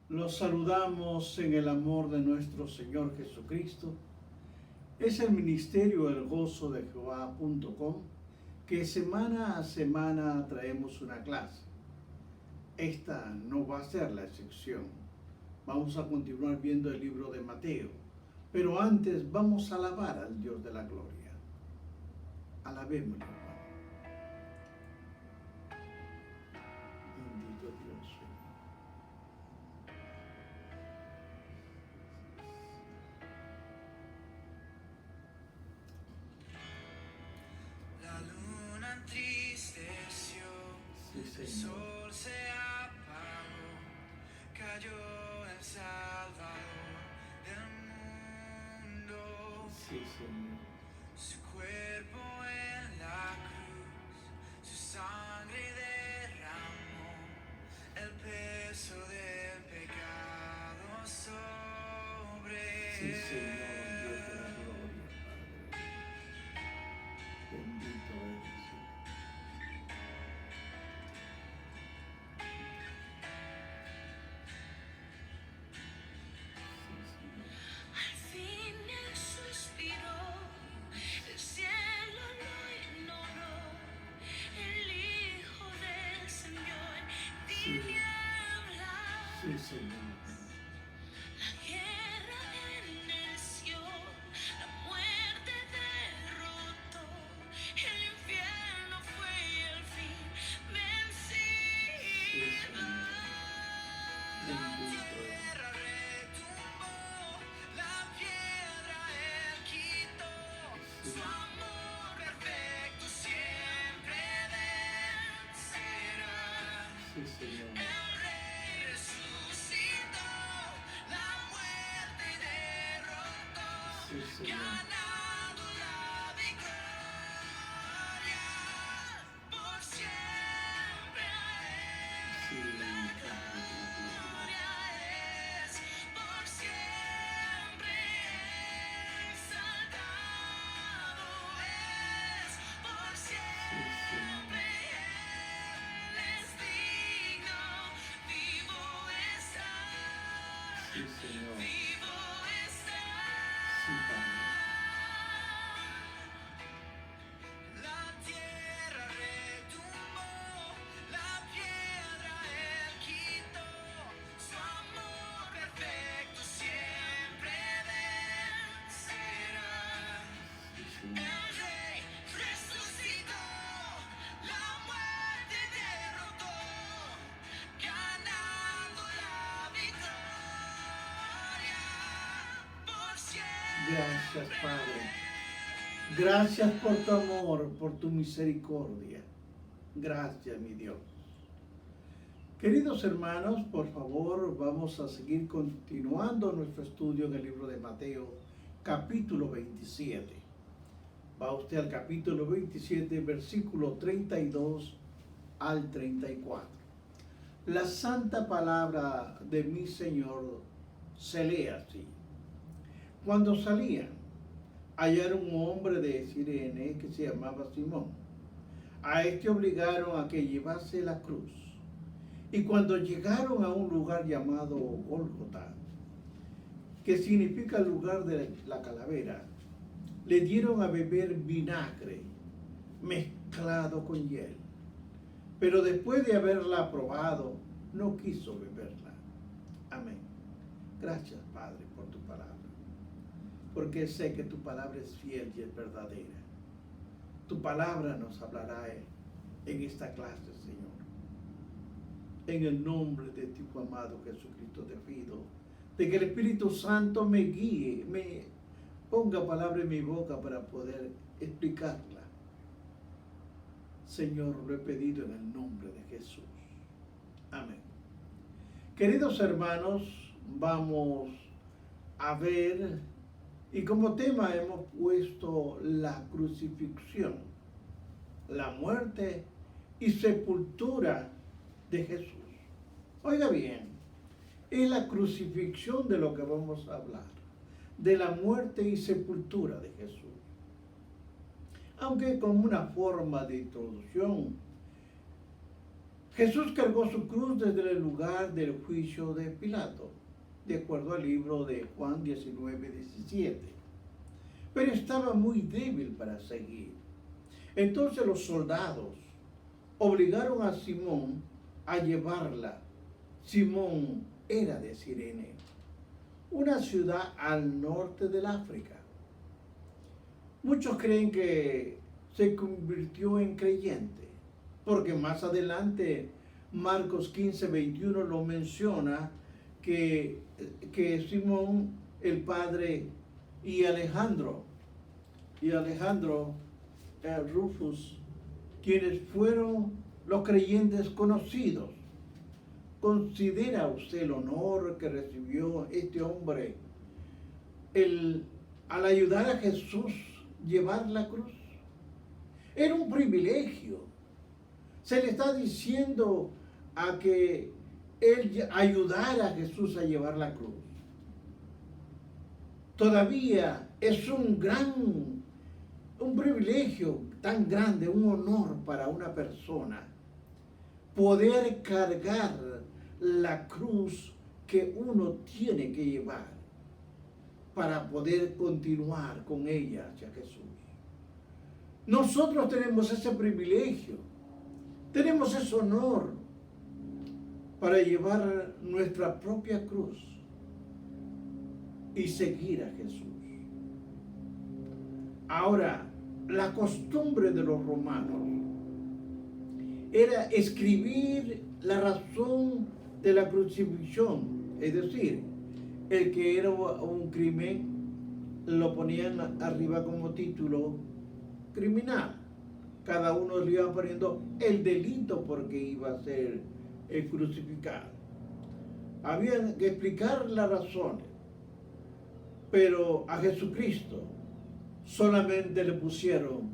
Los saludamos en el amor de nuestro Señor Jesucristo. Es el ministerio El Gozo de Jehová.com que semana a semana traemos una clase. Esta no va a ser la excepción. Vamos a continuar viendo el libro de Mateo, pero antes vamos a alabar al Dios de la gloria. Alabémosle, hermano. Bendito Dios. La luna entristeció, Sí, el Señor. sol se apagó, cayó el Salvador del mundo. Sí, Señor. Su cuerpo en la cruz, su sangre derramó, el peso del pecado sobre Sí, Señor, él. Dios de la gloria, Padre. Bendito eres. Al fin él suspiró, el cielo lo ignoró, el Hijo del Señor en tinieblas. Sí, Señor. La guerra veneció, la muerte derrotó, el infierno fue el fin Sí, vencido. Señor. La Bendito eres. tierra retumbó, la piedra él quitó, su amor perfecto siempre vencerá. Sí, Señor. El Rey resucitó, la muerte derrotó, Sí, Señor. ganando la victoria por siempre a él. Sí, La gloria es por siempre exaltado, es por siempre él es digno, vivo está, Sí, Señor. vivo está. Sí, Padre. La tierra retumbó, la piedra él quitó, su amor perfecto siempre vencerá. Sí, Señor. El Rey resucitó, la muerte derrotó, ganando la victoria por siempre. Gracias, Padre. Gracias por tu amor, por tu misericordia. Gracias, mi Dios. Queridos hermanos, por favor, vamos a seguir continuando nuestro estudio en el libro de Mateo, capítulo 27. Va usted al capítulo 27, versículo 32 al 34. La santa palabra de mi Señor se lee así. Cuando salían, hallaron un hombre de Cirene que se llamaba Simón. A este obligaron a que llevase la cruz. Y cuando llegaron a un lugar llamado Gólgota, que significa el lugar de la calavera, le dieron a beber vinagre mezclado con hiel. Pero después de haberla probado, no quiso beberla. Amén. Gracias, Padre, por tu palabra, porque sé que tu palabra es fiel y es verdadera. Tu palabra nos hablará en esta clase, Señor. En el nombre de tu amado Jesucristo te pido, de que el Espíritu Santo me guíe, me ponga palabra en mi boca para poder explicarla. Señor, lo he pedido en el nombre de Jesús. Amén. Queridos hermanos, vamos a ver, y como tema hemos puesto la crucifixión, la muerte y sepultura de Jesús. Oiga bien, es la crucifixión de lo que vamos a hablar, de la muerte y sepultura de Jesús. Aunque como una forma de introducción, Jesús cargó su cruz desde el lugar del juicio de Pilato, de acuerdo al libro de Juan 19:17. Pero estaba muy débil para seguir. Entonces los soldados obligaron a Simón a llevarla. Simón era de Cirene, una ciudad al norte del África. Muchos creen que se convirtió en creyente, porque más adelante Marcos 15:21 lo menciona que Simón, el padre, y Alejandro, Rufus, quienes fueron los creyentes conocidos. ¿Considera usted el honor que recibió este hombre al ayudar a Jesús llevar la cruz? Era un privilegio. Se le está diciendo a que él ayudara a Jesús a llevar la cruz. Todavía es un privilegio tan grande, un honor para una persona poder cargar la cruz que uno tiene que llevar para poder continuar con ella hacia Jesús. Nosotros tenemos ese privilegio, tenemos ese honor para llevar nuestra propia cruz y seguir a Jesús. Ahora, la costumbre de los romanos era escribir la razón de la crucifixión, es decir, el que era un crimen lo ponían arriba como título criminal. Cada uno le iba poniendo el delito porque iba a ser crucificado. Había que explicar las razones, pero a Jesucristo solamente le pusieron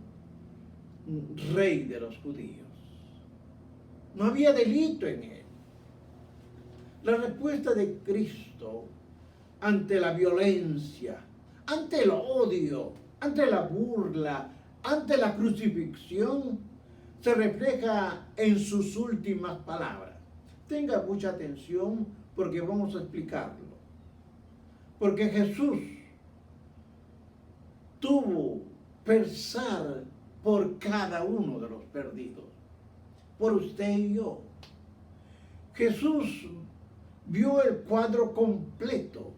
rey de los judíos. No había delito en él. La respuesta de Cristo ante la violencia, ante el odio, ante la burla, ante la crucifixión, se refleja en sus últimas palabras. Tenga mucha atención porque vamos a explicarlo. Porque Jesús tuvo pesar por cada uno de los perdidos, por usted y yo. Jesús vio el cuadro completo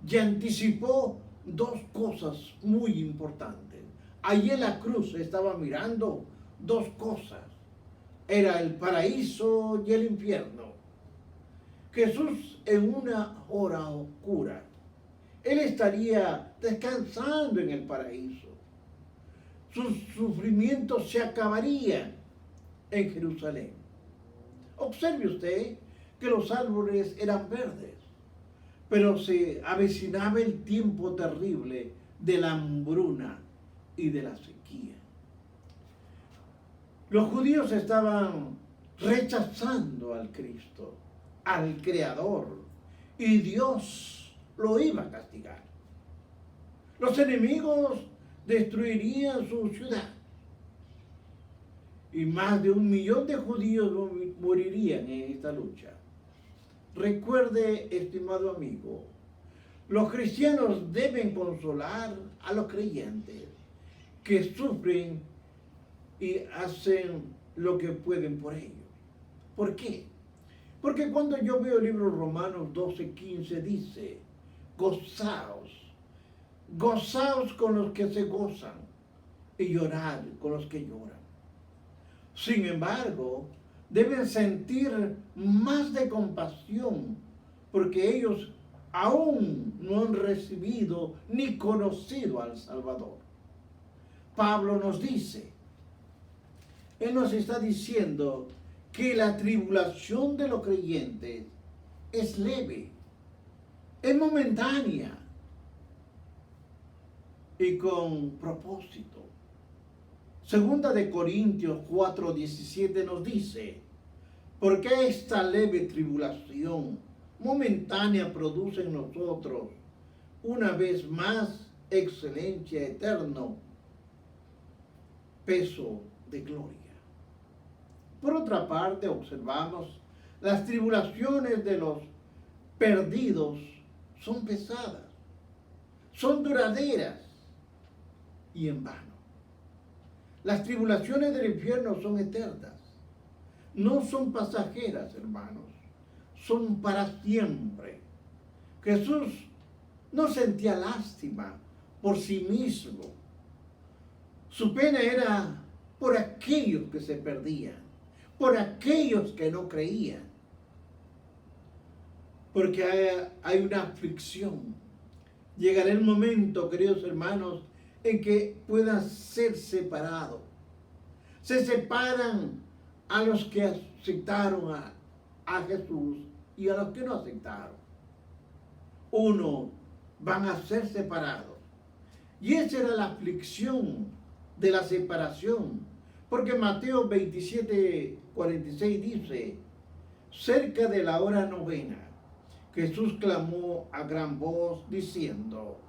y anticipó dos cosas muy importantes. Allí en la cruz estaba mirando dos cosas. Era el paraíso y el infierno. Jesús en una hora oscura, él estaría descansando en el paraíso. Sus sufrimientos se acabarían en Jerusalén. Observe usted que los árboles eran verdes, pero se avecinaba el tiempo terrible de la hambruna y de la sequía. Los judíos estaban rechazando al Cristo, al Creador, y Dios lo iba a castigar. Los enemigos destruirían su ciudad y más de 1 millón de judíos morirían en esta lucha. Recuerde, estimado amigo, los cristianos deben consolar a los creyentes que sufren y hacen lo que pueden por ellos. ¿Por qué? Porque cuando yo veo el libro Romanos 12:15 dice, gozaos con los que se gozan y llorad con los que lloran. Sin embargo, deben sentir más de compasión porque ellos aún no han recibido ni conocido al Salvador. Pablo nos dice, él nos está diciendo que la tribulación de los creyentes es leve, es momentánea y con propósito. Segunda de Corintios 4:17 nos dice, porque esta leve tribulación momentánea produce en nosotros una vez más excelencia eterna, peso de gloria. Por otra parte, observamos, las tribulaciones de los perdidos son pesadas, son duraderas y en vano. Las tribulaciones del infierno son eternas, no son pasajeras, hermanos, son para siempre. Jesús no sentía lástima por sí mismo. Su pena era por aquellos que se perdían, por aquellos que no creían. Porque hay una aflicción. Llegará el momento, queridos hermanos, en que puedan ser separados. Se separan a los que aceptaron a Jesús y a los que no aceptaron. Uno van a ser separados. Y esa era la aflicción de la separación. Porque Mateo 27:46 dice, cerca de la hora novena, Jesús clamó a gran voz diciendo,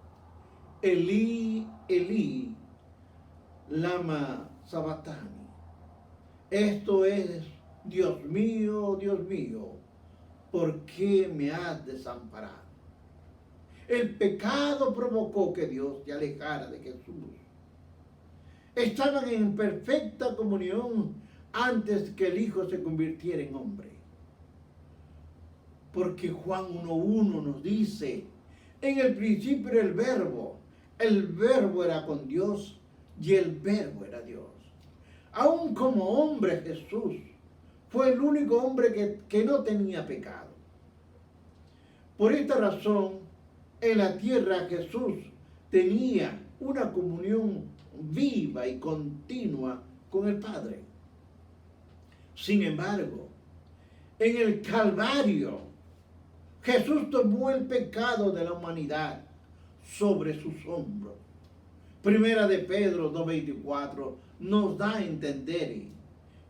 Elí, Elí, lama sabactani. Esto es, Dios mío, ¿por qué me has desamparado? El pecado provocó que Dios se alejara de Jesús. Estaban en perfecta comunión antes que el Hijo se convirtiera en hombre. Porque Juan 1:1 nos dice, en el principio era el verbo era con Dios y el verbo era Dios. Aún como hombre Jesús fue el único hombre que no tenía pecado. Por esta razón, en la tierra Jesús tenía una comunión viva y continua con el Padre. Sin embargo, en el Calvario, Jesús tomó el pecado de la humanidad sobre sus hombros. Primera de Pedro 2:24 nos da a entender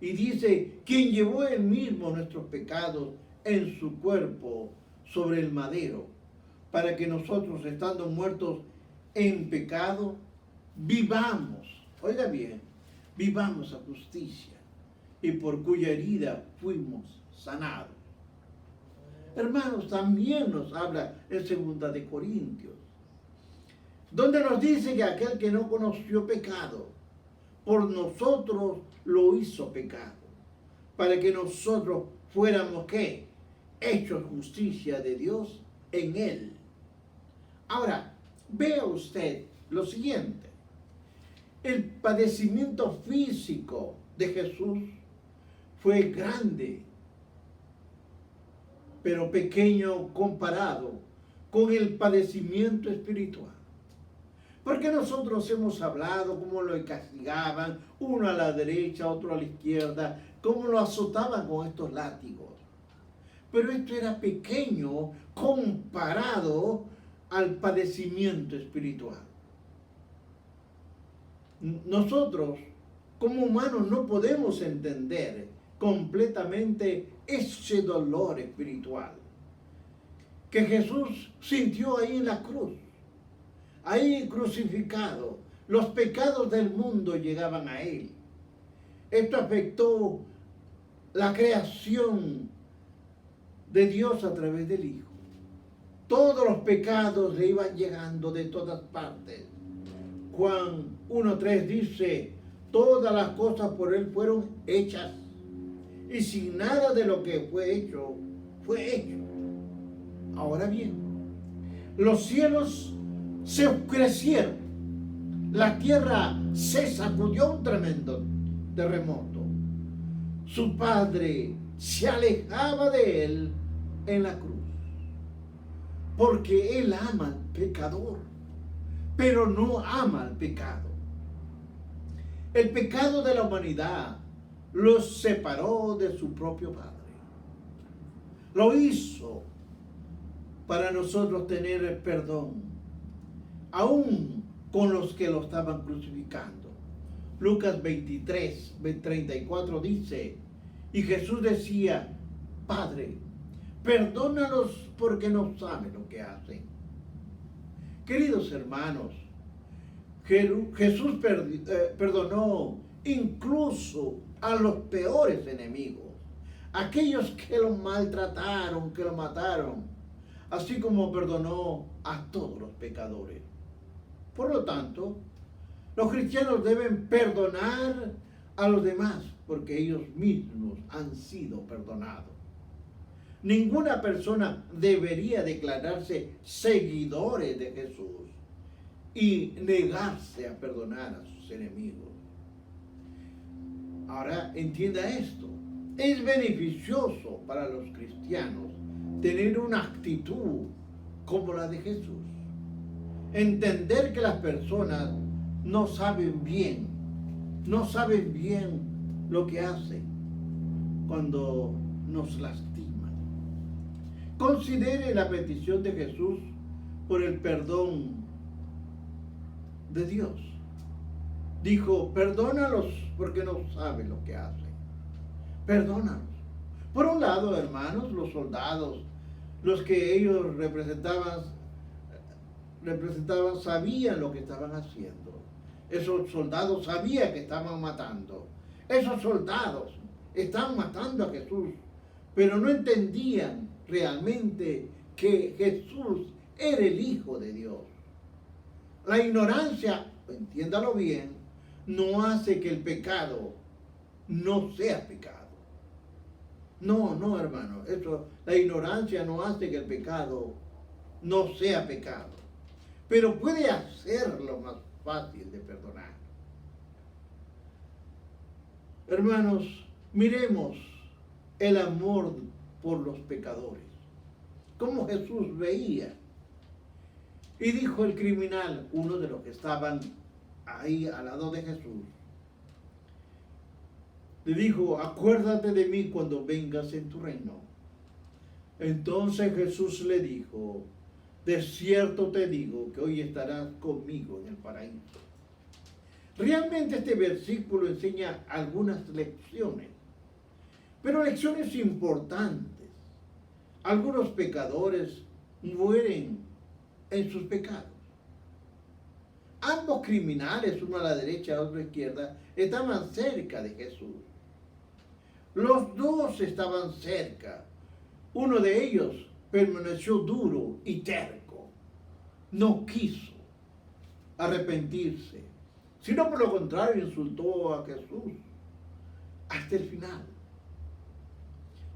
y dice, quien llevó él mismo nuestros pecados en su cuerpo sobre el madero, para que nosotros, estando muertos en pecado, vivamos, oiga bien, vivamos a justicia, y por cuya herida fuimos sanados. Hermanos, también nos habla en 2 de Corintios, donde nos dice que aquel que no conoció pecado, por nosotros lo hizo pecado, para que nosotros fuéramos, ¿qué? Hechos justicia de Dios en él. Ahora, vea usted lo siguiente. El padecimiento físico de Jesús fue grande, pero pequeño comparado con el padecimiento espiritual. Porque nosotros hemos hablado cómo lo castigaban, uno a la derecha, otro a la izquierda, cómo lo azotaban con estos látigos. Pero esto era pequeño comparado al padecimiento espiritual. Nosotros, como humanos, no podemos entender completamente ese dolor espiritual que Jesús sintió ahí en la cruz, ahí crucificado. Los pecados del mundo llegaban a él. Esto afectó la creación de Dios a través del Hijo. Todos los pecados le iban llegando de todas partes. Juan 1:3 dice, todas las cosas por él fueron hechas, y sin nada de lo que fue hecho. Ahora bien, los cielos se oscurecieron, la tierra se sacudió un tremendo terremoto. Su Padre se alejaba de él en la cruz, porque él ama al pecador, pero no ama al pecado. El pecado de la humanidad los separó de su propio Padre. Lo hizo para nosotros tener perdón, aún con los que lo estaban crucificando. Lucas 23:34 dice, y Jesús decía, Padre, perdónalos porque no saben lo que hacen. Queridos hermanos, Jesús perdonó incluso a los peores enemigos, aquellos que lo maltrataron, que lo mataron, así como perdonó a todos los pecadores. Por lo tanto, los cristianos deben perdonar a los demás porque ellos mismos han sido perdonados. Ninguna persona debería declararse seguidores de Jesús y negarse a perdonar a sus enemigos. Ahora entienda esto. Es beneficioso para los cristianos tener una actitud como la de Jesús. Entender que las personas no saben bien lo que hacen cuando nos lastiman. Considere la petición de Jesús por el perdón de Dios. Dijo, perdónalos porque no saben lo que hacen. Perdónalos. Por un lado, hermanos, los soldados, los que ellos representaban, sabían lo que estaban haciendo. Esos soldados sabían que estaban matando. Esos soldados estaban matando a Jesús, pero no entendían realmente que Jesús era el Hijo de Dios. La ignorancia, entiéndalo bien, no hace que el pecado no sea pecado. No, hermano, la ignorancia no hace que el pecado no sea pecado, pero puede hacerlo más fácil de perdonar. Hermanos, miremos el amor por los pecadores, como Jesús veía. Y dijo el criminal, uno de los que estaban ahí al lado de Jesús, le dijo, acuérdate de mí cuando vengas en tu reino. Entonces Jesús le dijo, de cierto te digo que hoy estarás conmigo en el paraíso. Realmente este versículo enseña algunas lecciones, pero lecciones importantes. Algunos pecadores mueren en sus pecados. Ambos criminales, uno a la derecha y otro a la izquierda, estaban cerca de Jesús. Los dos estaban cerca. Uno de ellos permaneció duro y terco. No quiso arrepentirse, sino por lo contrario insultó a Jesús hasta el final.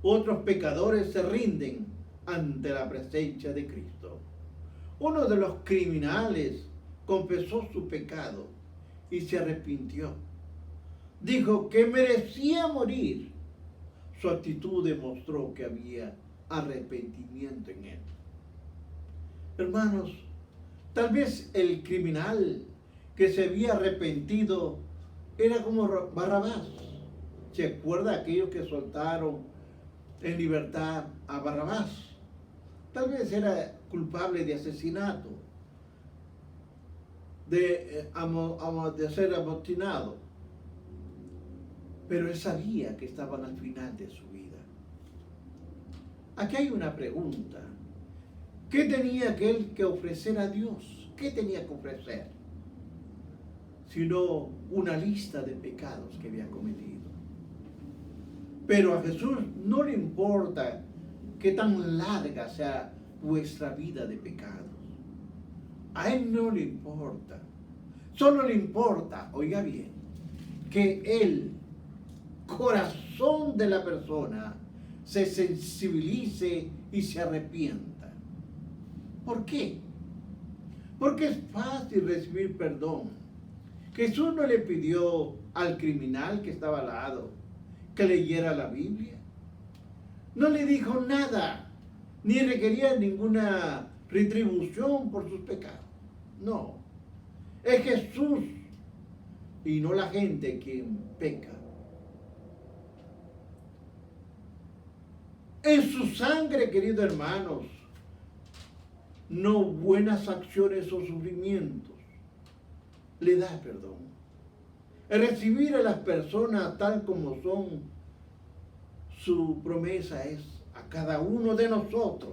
Otros pecadores se rinden ante la presencia de Cristo. Uno de los criminales confesó su pecado y se arrepintió. Dijo que merecía morir. Su actitud demostró que había arrepentimiento en él. Hermanos, tal vez el criminal que se había arrepentido era como Barrabás. ¿Se acuerda aquellos que soltaron en libertad a Barrabás? Tal vez era culpable de asesinato, de ser amotinado, pero él sabía que estaban al final de su vida. Aquí hay una pregunta. ¿Qué tenía aquel que ofrecer a Dios? ¿Qué tenía que ofrecer? Sino una lista de pecados que había cometido. Pero a Jesús no le importa que tan larga sea vuestra vida de pecados. A Él no le importa. Solo le importa, oiga bien, que el corazón de la persona se sensibilice y se arrepienta. ¿Por qué? Porque es fácil recibir perdón. Jesús no le pidió al criminal que estaba al lado que leyera la Biblia. No le dijo nada, ni requería ninguna retribución por sus pecados. No, es Jesús y no la gente quien peca. En su sangre, queridos hermanos, no buenas acciones o sufrimientos, le da perdón. El recibir a las personas tal como son, su promesa es a cada uno de nosotros.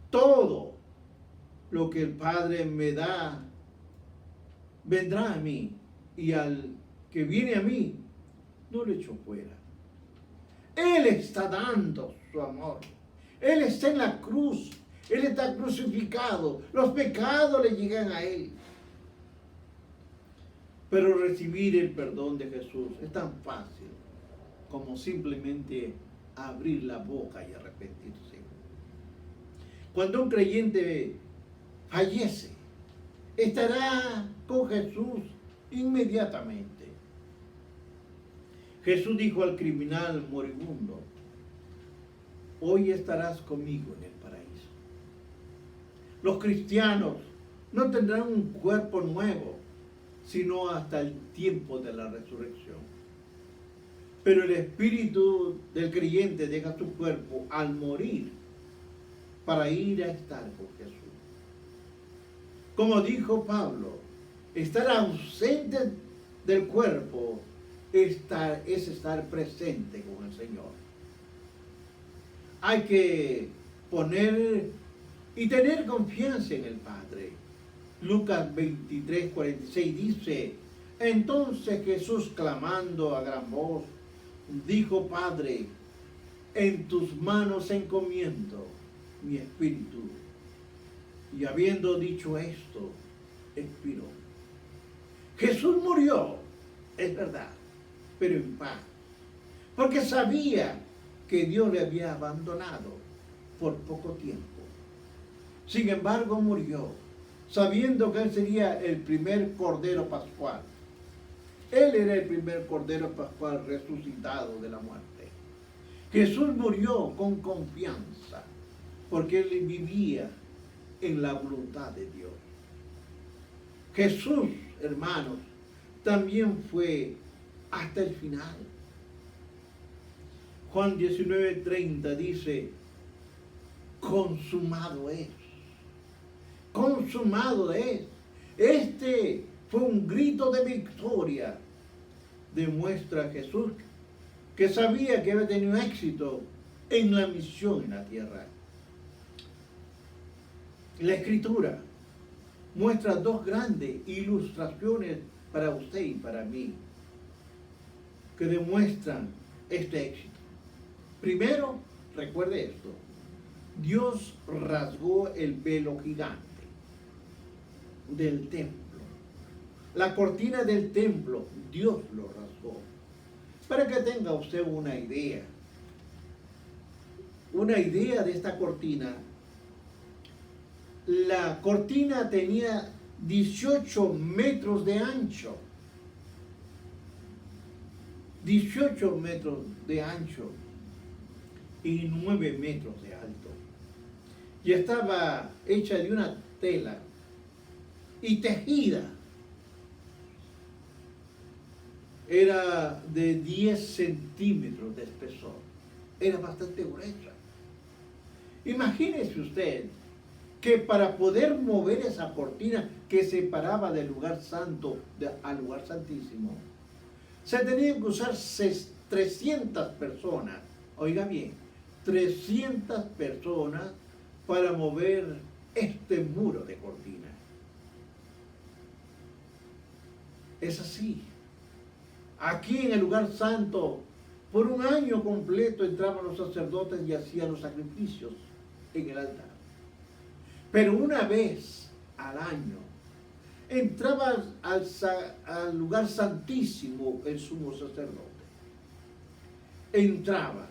Todo lo que el Padre me da, vendrá a mí. Y al que viene a mí, no lo echó fuera. Él está dando su amor. Él está en la cruz. Él está crucificado. Los pecados le llegan a Él. Pero recibir el perdón de Jesús es tan fácil como simplemente abrir la boca y arrepentirse. Cuando un creyente fallece, estará con Jesús inmediatamente. Jesús dijo al criminal moribundo: hoy estarás conmigo en el paraíso. Los cristianos no tendrán un cuerpo nuevo, sino hasta el tiempo de la resurrección. Pero el espíritu del creyente deja su cuerpo al morir para ir a estar con Jesús. Como dijo Pablo, estar ausente del cuerpo es estar presente con el Señor. Hay que poner y tener confianza en el Padre. Lucas 23:46 dice: entonces Jesús, clamando a gran voz, dijo: Padre, en tus manos encomiendo mi espíritu. Y habiendo dicho esto, expiró. Jesús murió, es verdad, pero en paz, porque sabía que Dios le había abandonado por poco tiempo. Sin embargo, murió, sabiendo que Él sería el primer Cordero Pascual. Él era el primer Cordero Pascual resucitado de la muerte. Jesús murió con confianza, porque Él vivía en la voluntad de Dios. Jesús, hermanos, también fue hasta el final. Juan 19:30 dice: consumado es. Consumado es. Este fue un grito de victoria. Demuestra a Jesús que sabía que había tenido éxito en la misión en la tierra. La Escritura muestra dos grandes ilustraciones para usted y para mí que demuestran este éxito. Primero, recuerde esto: Dios rasgó el velo gigante del templo. La cortina del templo, Dios lo rasgó. Para que tenga usted una idea de esta cortina. La cortina tenía 18 metros de ancho. 18 metros de ancho y 9 metros de alto. Y estaba hecha de una tela y tejida. Era de 10 centímetros de espesor. Era bastante gruesa. Imagínese usted que para poder mover esa cortina que separaba del lugar santo al lugar santísimo, se tenían que usar 300 personas. Oiga bien, 300 personas para mover este muro de cortina. Es así. Aquí en el lugar santo, por un año completo entraban los sacerdotes y hacían los sacrificios en el altar. Pero una vez al año entraba al lugar santísimo el sumo sacerdote. Entraba,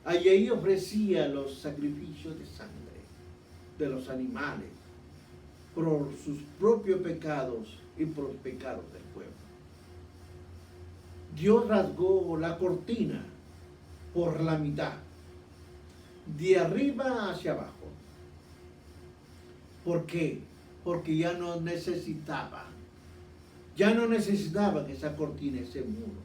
allí ofrecía los sacrificios de sangre de los animales por sus propios pecados y por los pecados del pueblo. Dios rasgó la cortina por la mitad, de arriba hacia abajo. ¿Por qué? Porque ya no necesitaba que esa cortina, ese muro.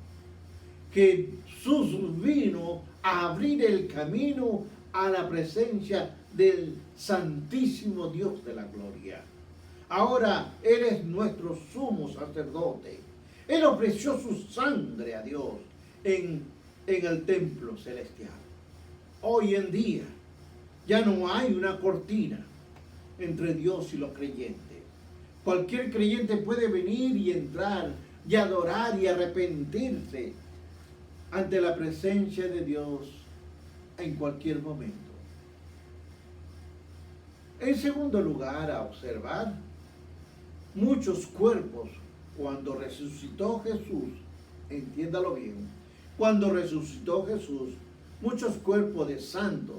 Jesús vino a abrir el camino a la presencia del Santísimo Dios de la gloria. Ahora Él es nuestro sumo sacerdote. Él ofreció su sangre a Dios en el templo celestial. Hoy en día ya no hay una cortina entre Dios y los creyentes. Cualquier creyente puede venir y entrar y adorar y arrepentirse ante la presencia de Dios en cualquier momento. En segundo lugar, a observar muchos cuerpos cuando resucitó Jesús, entiéndalo bien, cuando resucitó Jesús, muchos cuerpos de santos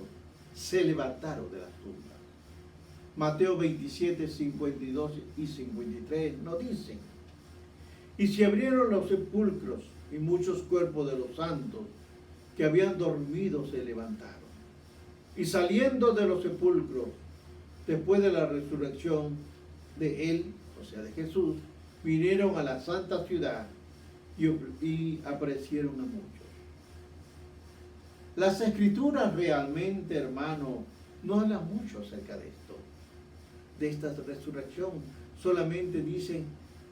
se levantaron de las tumbas. Mateo 27, 52 y 53 nos dicen: y se abrieron los sepulcros y muchos cuerpos de los santos que habían dormido se levantaron. Y saliendo de los sepulcros, después de la resurrección de él, o sea, de Jesús, vinieron a la santa ciudad y aparecieron a muchos. Las escrituras realmente, hermano, no hablan mucho acerca de esto, de esta resurrección. Solamente dicen,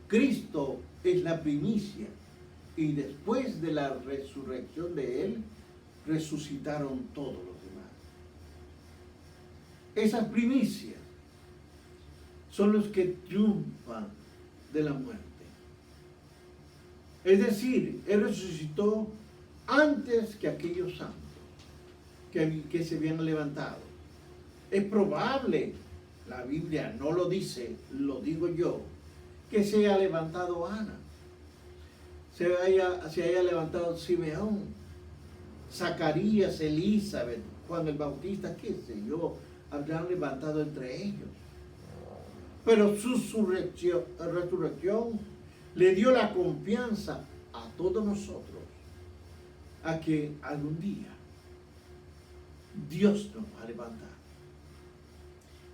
Cristo es la primicia, y después de la resurrección de él, resucitaron todos los demás. Esas primicias son los que triunfan de la muerte. Es decir, él resucitó antes que aquellos santos que se habían levantado. Es probable, la Biblia no lo dice, lo digo yo, que se haya levantado Ana, se haya levantado Simeón, Zacarías, Elizabeth, Juan el Bautista, qué sé yo, habrán levantado entre ellos. Pero su resurrección le dio la confianza a todos nosotros a que algún día Dios nos va a levantar.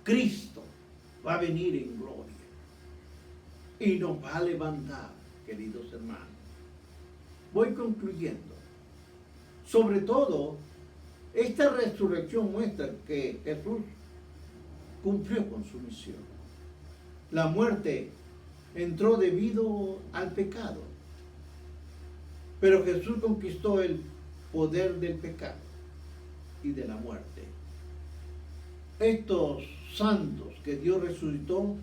Cristo va a venir en gloria y nos va a levantar, queridos hermanos. Voy concluyendo. Sobre todo, esta resurrección muestra que Jesús cumplió con su misión. La muerte entró debido al pecado, pero Jesús conquistó el poder del pecado y de la muerte. Estos santos que Dios resucitó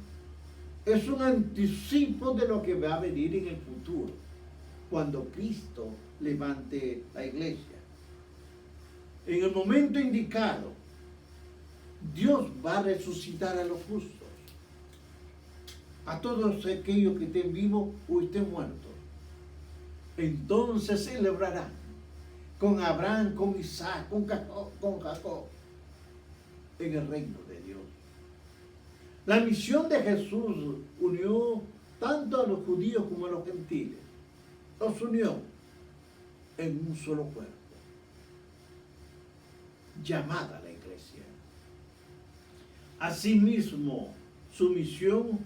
es un anticipo de lo que va a venir en el futuro, cuando Cristo levante la iglesia. En el momento indicado, Dios va a resucitar a los justos, a todos aquellos que estén vivos o estén muertos. Entonces celebrarán con Abraham, con Isaac, con Jacob, en el reino de Dios. La misión de Jesús unió tanto a los judíos como a los gentiles. Los unió en un solo cuerpo, llamada la iglesia. Asimismo, su misión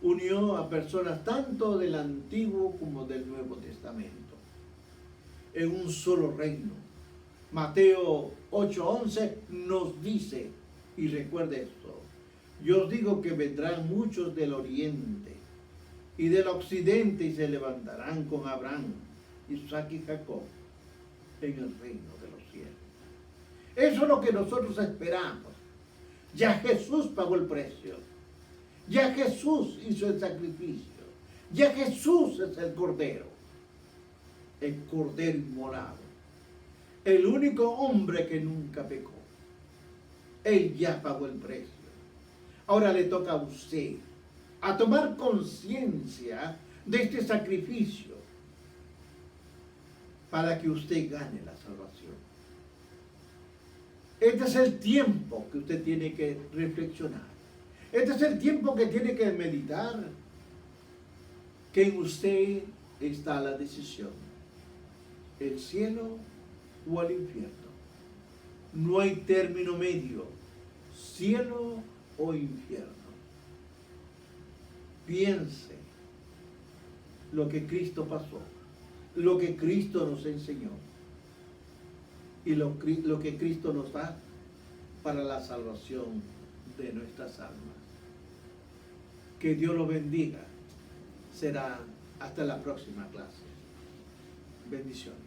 unió a personas tanto del Antiguo como del Nuevo Testamento en un solo reino. Mateo 8:11 nos dice, y recuerde esto, yo os digo que vendrán muchos del oriente y del occidente y se levantarán con Abraham, Isaac y Jacob en el reino de los cielos. Eso es lo que nosotros esperamos. Ya Jesús pagó el precio. Ya Jesús hizo el sacrificio. Ya Jesús es el Cordero inmolado. El único hombre que nunca pecó. Él ya pagó el precio. Ahora le toca a usted a tomar conciencia de este sacrificio para que usted gane la salvación. Este es el tiempo que usted tiene que reflexionar. Este es el tiempo que tiene que meditar, que en usted está la decisión, el cielo o el infierno. No hay término medio, cielo o infierno. Piense lo que Cristo pasó, lo que Cristo nos enseñó y lo que Cristo nos da para la salvación de nuestras almas. Que Dios lo bendiga. Será hasta la próxima clase. Bendiciones.